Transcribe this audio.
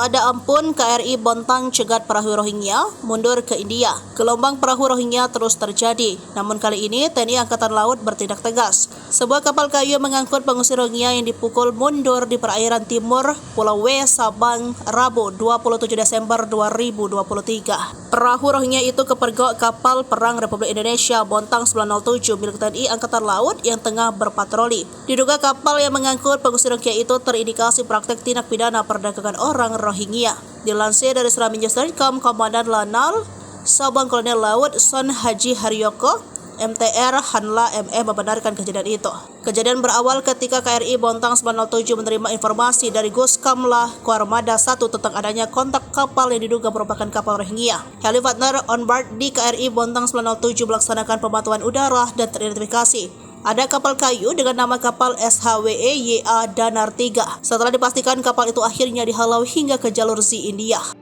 Tak ada ampun, KRI Bontang cegat perahu Rohingya mundur ke India. Gelombang perahu Rohingya terus terjadi. Namun kali ini TNI Angkatan Laut bertindak tegas. Sebuah kapal kayu mengangkut pengungsi Rohingya yang dipukul mundur di perairan timur Pulau W, Sabang, Rabu 27 Desember 2023. Perahu Rohingya itu kepergok kapal perang Republik Indonesia Bontang 907 milik TNI Angkatan Laut yang tengah berpatroli. Diduga kapal yang mengangkut pengungsi Rohingya itu terindikasi praktek tindak pidana perdagangan orang Rohingya. Dilansir dari Seramnews.com, Komandan Lanal Sabang Kolonel Laut Son Haji Haryoko MTR Hanla ME membenarkan kejadian itu. Kejadian berawal ketika KRI Bontang 907 menerima informasi dari Guskamla Koarmada 1 tentang adanya kontak kapal yang diduga merupakan kapal Rohingya. Helikopter on board di KRI Bontang 907 melaksanakan pemantauan udara dan teridentifikasi ada kapal kayu dengan nama kapal SHWE YA Danar 3. Setelah dipastikan kapal itu akhirnya dihalau hingga ke jalur Sea India.